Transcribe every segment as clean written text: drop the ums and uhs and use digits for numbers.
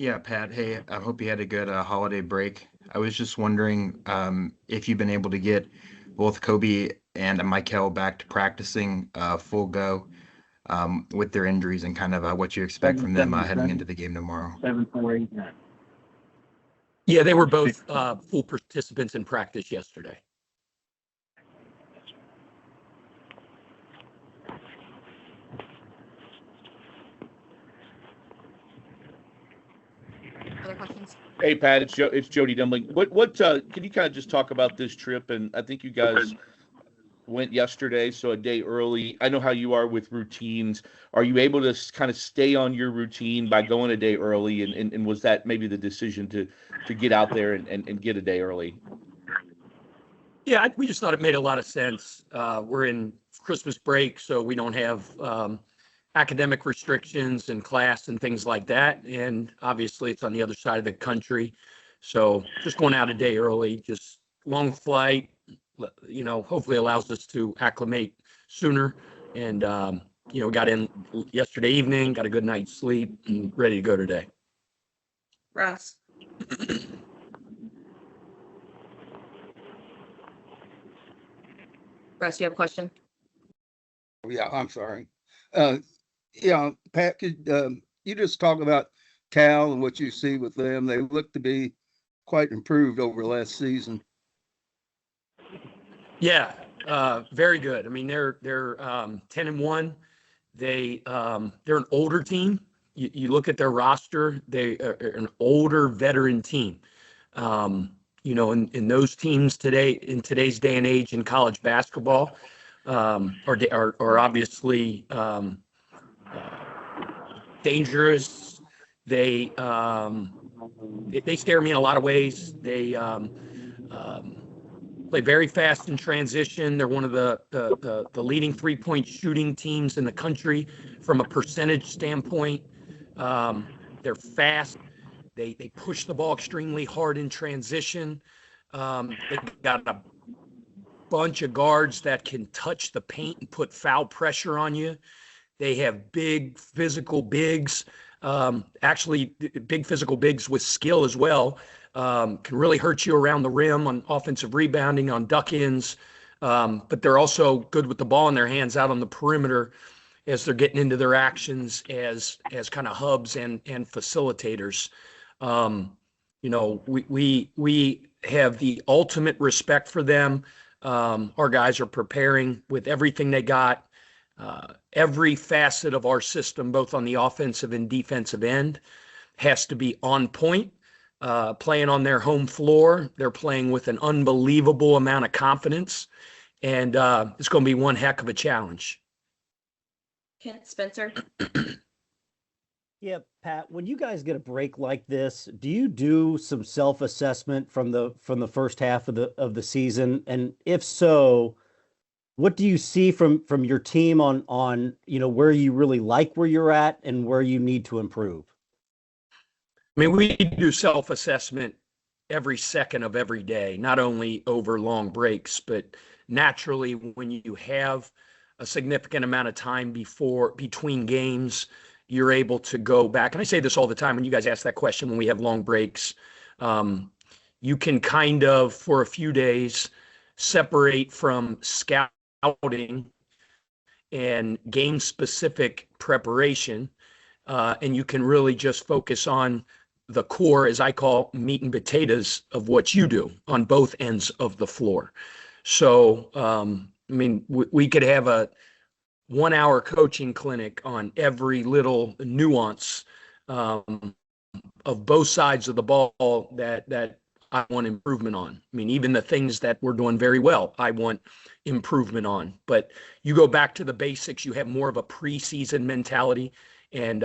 Yeah, Pat. Hey, I hope you had a good holiday break. I was just wondering if you've been able to get both Kobe and Michael back to practicing full go with their injuries and kind of what you expect from them heading into the game tomorrow. Yeah, they were both full participants in practice yesterday. Other questions? Hey Pat, it's Jody Dumbling. What can you kind of just talk about this trip? And I think you guys went yesterday, so a day early. I know how you are with routines. Are you able to kind of stay on your routine by going a day early? And was that maybe the decision to get out there and get a day early? Yeah, we just thought it made a lot of sense. We're in Christmas break, so we don't have academic restrictions and class and things like that. And obviously it's on the other side of the country. So just going out a day early, just long flight, hopefully allows us to acclimate sooner. And, got in yesterday evening, got a good night's sleep and ready to go today. Russ. Russ, you have a question? Yeah, I'm sorry. Pat, could you just talk about Cal and what you see with them? They look to be quite improved over last season. Yeah, very good. I mean, they're 10-1. They're an older team. You look at their roster; they are an older veteran team. In those teams today, in today's day and age in college basketball, are obviously dangerous. They scare me in a lot of ways. They play very fast in transition. They're one of the leading 3-point shooting teams in the country from a percentage standpoint. They're fast. They push the ball extremely hard in transition. They got a bunch of guards that can touch the paint and put foul pressure on you. They have big physical bigs, actually big physical bigs with skill as well. Can really hurt you around the rim on offensive rebounding, on duck-ins. But they're also good with the ball in their hands out on the perimeter as they're getting into their actions as kind of hubs and facilitators. We have the ultimate respect for them. Our guys are preparing with everything they got. Every facet of our system, both on the offensive and defensive end, has to be on point. Playing on their home floor, they're playing with an unbelievable amount of confidence, and it's going to be one heck of a challenge. Kent, Spencer. Yeah, Pat, when you guys get a break like this, do you do some self-assessment from the first half of the season? And if so, what do you see from your team on where you really like where you're at and where you need to improve? I mean, we do self-assessment every second of every day, not only over long breaks, but naturally when you have a significant amount of time between games, you're able to go back. And I say this all the time when you guys ask that question when we have long breaks. You can kind of, for a few days, separate from scouting and game-specific preparation, and you can really just focus on the core, as I call meat and potatoes, of what you do on both ends of the floor. So, we could have a 1-hour coaching clinic on every little nuance of both sides of the ball that I want improvement on. I mean, even the things that we're doing very well, I want improvement on. But you go back to the basics, you have more of a preseason mentality, and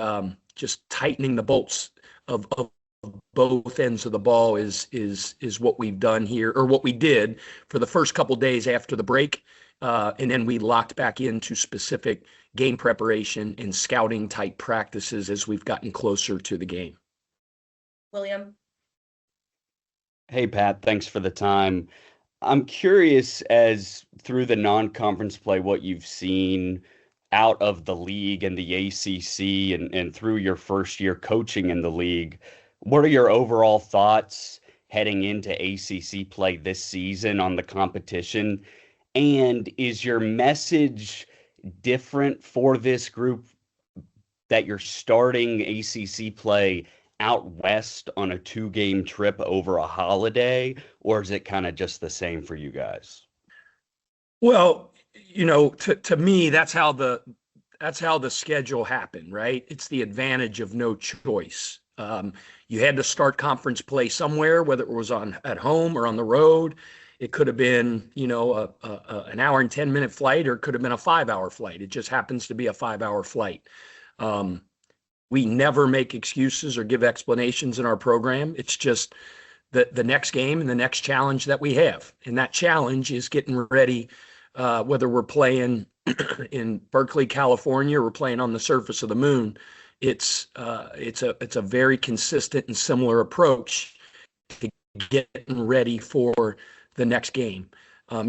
just tightening the bolts of both ends of the ball is what we've done here, or what we did for the first couple days after the break. And then we locked back into specific game preparation and scouting type practices as we've gotten closer to the game. William. Hey, Pat, thanks for the time. I'm curious, as through the non-conference play, what you've seen out of the league and the ACC and through your first year coaching in the league. what are your overall thoughts heading into ACC play this season on the competition? And is your message different for this group that you're starting ACC play out west on a 2-game trip over a holiday, or is it kind of just the same for you guys? Well, to me, that's how the schedule happened, right? It's the advantage of no choice. You had to start conference play somewhere, whether it was at home or on the road. It could have been, an hour and 10-minute flight, or it could have been a 5-hour flight. It just happens to be a 5-hour flight. We never make excuses or give explanations in our program. It's just the next game and the next challenge that we have. And that challenge is getting ready, whether we're playing in Berkeley, California, or we're playing on the surface of the moon. It's a very consistent and similar approach to getting ready for the next game.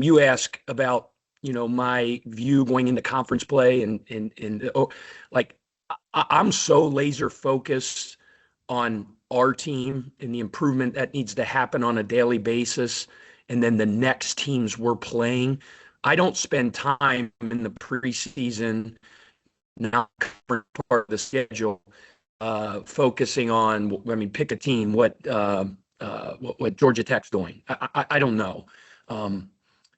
You ask about, my view going into conference play I'm so laser focused on our team and the improvement that needs to happen on a daily basis, and then the next teams we're playing. I don't spend time in the preseason, not part of the schedule, focusing on. Pick a team. What Georgia Tech's doing. I don't know.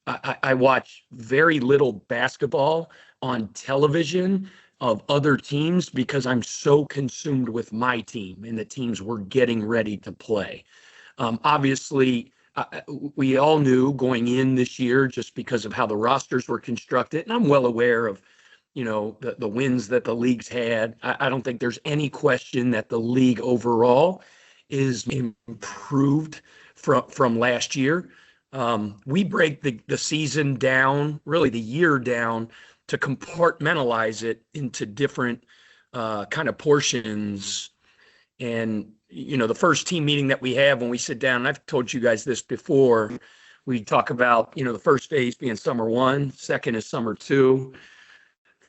I watch very little basketball on television of other teams because I'm so consumed with my team and the teams we're getting ready to play. Obviously, we all knew going in this year just because of how the rosters were constructed, and I'm well aware of, the wins that the league's had. I don't think there's any question that the league overall is improved from last year. We break the season down, really the year down, to compartmentalize it into different kind of portions. And, the first team meeting that we have when we sit down, and I've told you guys this before, we talk about, the first phase being summer 1, second is summer 2,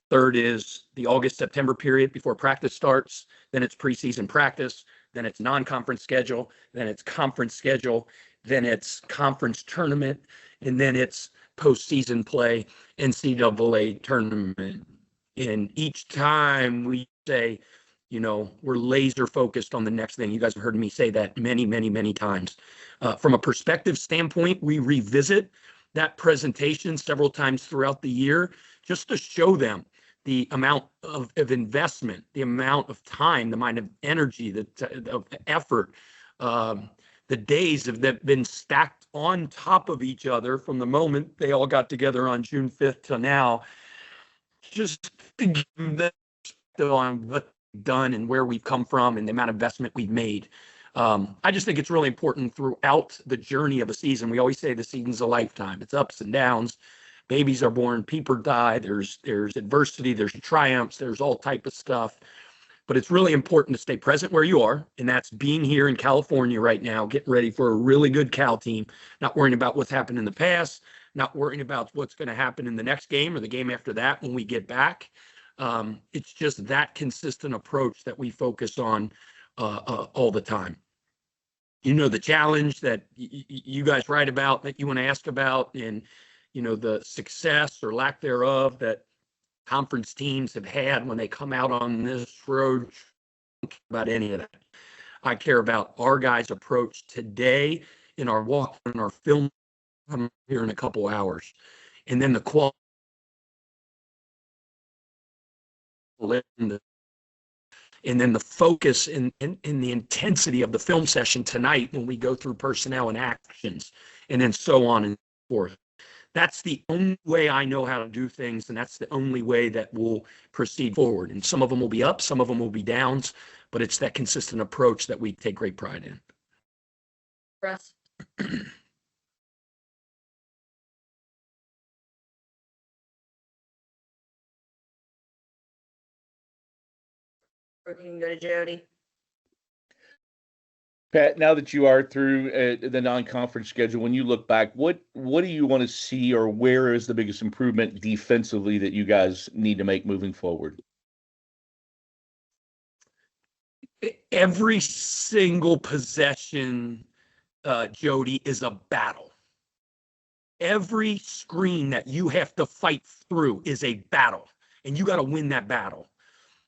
third is the August-September period before practice starts, then it's preseason practice, then it's non-conference schedule, then it's conference schedule, then it's conference tournament, and then it's postseason play, NCAA tournament. And each time we say, we're laser focused on the next thing. You guys have heard me say that many, many, many times. From a perspective standpoint, we revisit that presentation several times throughout the year just to show them the amount of investment, the amount of time, the amount of energy, the effort, the days have been stacked on top of each other from the moment they all got together on June 5th to now, just to give them on what we've done and where we've come from and the amount of investment we've made. I just think it's really important throughout the journey of a season. We always say the season's a lifetime. It's ups and downs. Babies are born, people die. There's adversity, there's triumphs, there's all type of stuff. But it's really important to stay present where you are, and that's being here in California right now, getting ready for a really good Cal team, not worrying about what's happened in the past, not worrying about what's going to happen in the next game or the game after that when we get back. It's just that consistent approach that we focus on all the time. The challenge that you guys write about, that you want to ask about, and, the success or lack thereof that conference teams have had when they come out on this road. I don't care about any of that. I care about our guys' approach today in our walk and our film here in a couple hours, and then the quality and then the focus and the intensity of the film session tonight when we go through personnel and actions, and then so on and so forth. That's the only way I know how to do things, and that's the only way that we'll proceed forward. And some of them will be ups, some of them will be downs, but it's that consistent approach that we take great pride in. Russ. Or you can go to Jody. Pat, now that you are through the non-conference schedule, when you look back, what do you want to see, or where is the biggest improvement defensively that you guys need to make moving forward? Every single possession, Jody, is a battle. Every screen that you have to fight through is a battle, and you got to win that battle.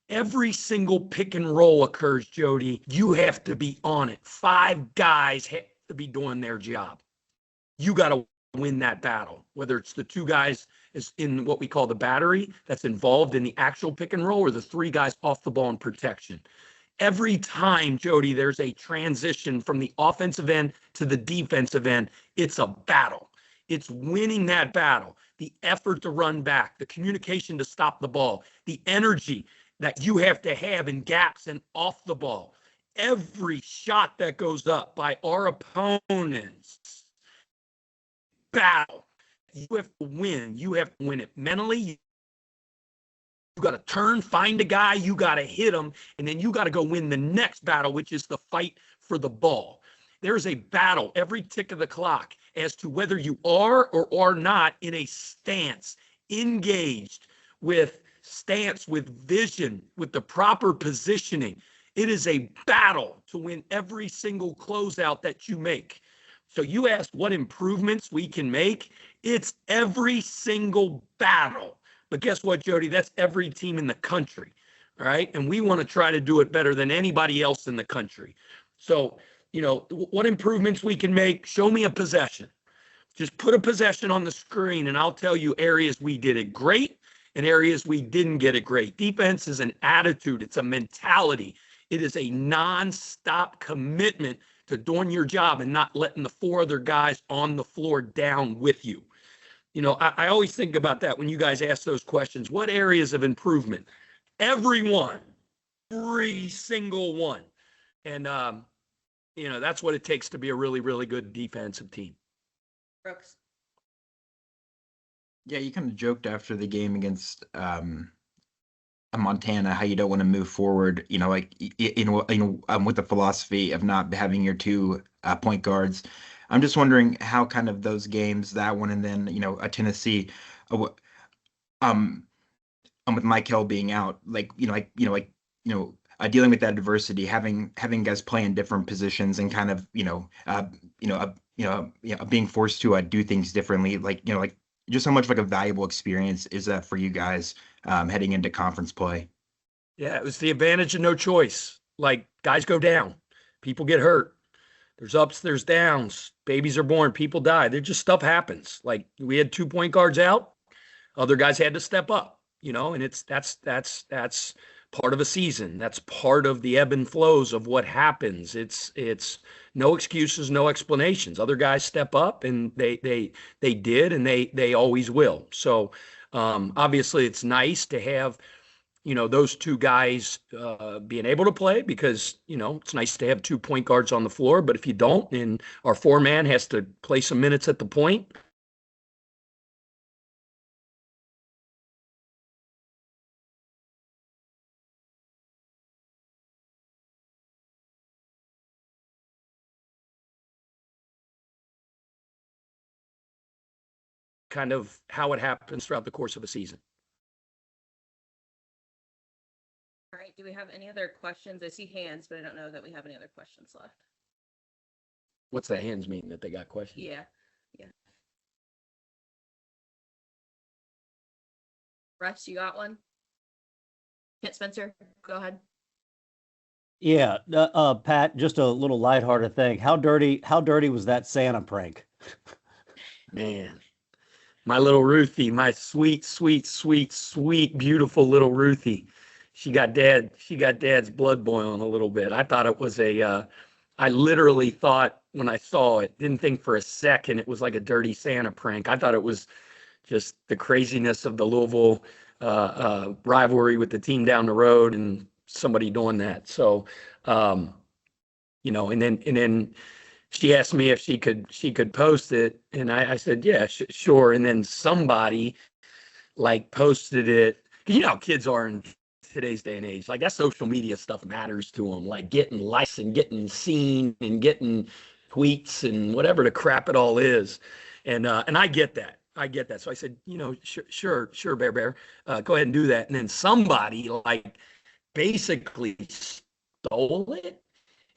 Every single pick and roll occurs, Jody. You have to be on it. 5 guys have to be doing their job. You got to win that battle, whether it's the 2 guys is in what we call the battery that's involved in the actual pick and roll, or the 3 guys off the ball in protection. Every time, Jody, there's a transition from the offensive end to the defensive end, it's a battle. It's winning that battle, the effort to run back, the communication to stop the ball, the energy that you have to have in gaps and off the ball. Every shot that goes up by our opponents, battle. You have to win. You have to win it mentally. You got to turn, find a guy, you got to hit him, and then you got to go win the next battle, which is the fight for the ball. There is a battle every tick of the clock as to whether you are or are not in a stance, engaged with stance, with vision, with the proper positioning. It is a battle to win every single closeout that you make. So you asked what improvements we can make. It's every single battle. But guess what, Jody? That's every team in the country, all right? And we want to try to do it better than anybody else in the country. So, what improvements we can make, show me a possession. Just put a possession on the screen, and I'll tell you areas we did it great and areas we didn't get it great. Defense is an attitude. It's a mentality. It is a nonstop commitment to doing your job and not letting the 4 other guys on the floor down with you. I always think about that when you guys ask those questions. What areas of improvement? Every single one. And, that's what it takes to be a really, really good defensive team. Brooks. Yeah, you kind of joked after the game against Montana how you don't want to move forward. With the philosophy of not having your 2 point guards. I'm just wondering how kind of those games, that one, and then a Tennessee, with Michael being out, dealing with that adversity, having guys play in different positions and kind of being forced to do things differently, just how much a valuable experience is that for you guys heading into conference play? Yeah, it was the advantage of no choice. Guys go down, people get hurt. There's ups, there's downs. Babies are born, people die. Stuff happens. We had 2 point guards out. Other guys had to step up, and that's part of a season. That's part of the ebb and flows of what happens. It's no excuses, no explanations. Other guys step up, and they did, and they always will. So obviously it's nice to have those 2 guys being able to play, because, it's nice to have 2 point guards on the floor. But if you don't, and our 4-man has to play some minutes at the point, kind of how it happens throughout the course of a season. All right. Do we have any other questions? I see hands, but I don't know that we have any other questions left. What's the hands mean, that they got questions? Yeah. Russ, you got one? Kent Spencer, go ahead. Yeah, Pat, just a little lighthearted thing. How dirty was that Santa prank? Man, my little Ruthie, my sweet, beautiful little Ruthie. She got dad's blood boiling a little bit. I thought it was I literally thought when I saw it, didn't think for a second it was like a dirty Santa prank. I thought it was just the craziness of the Louisville rivalry with the team down the road and somebody doing that. So, and then she asked me if she could post it, and I said, yeah, sure. And then somebody posted it. How kids are in today's day and age. That social media stuff matters to them, getting likes and getting seen and getting tweets and whatever the crap it all is. And I get that. So I said, sure, Bear, go ahead and do that. And then somebody basically stole it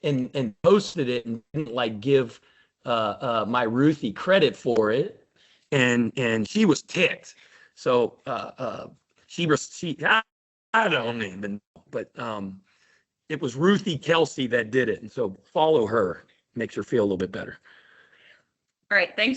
and posted it and didn't like give my Ruthie credit for it, and she was ticked. So I don't even know, but it was Ruthie Kelsey that did it, and so follow her, makes her feel a little bit better. All right, thanks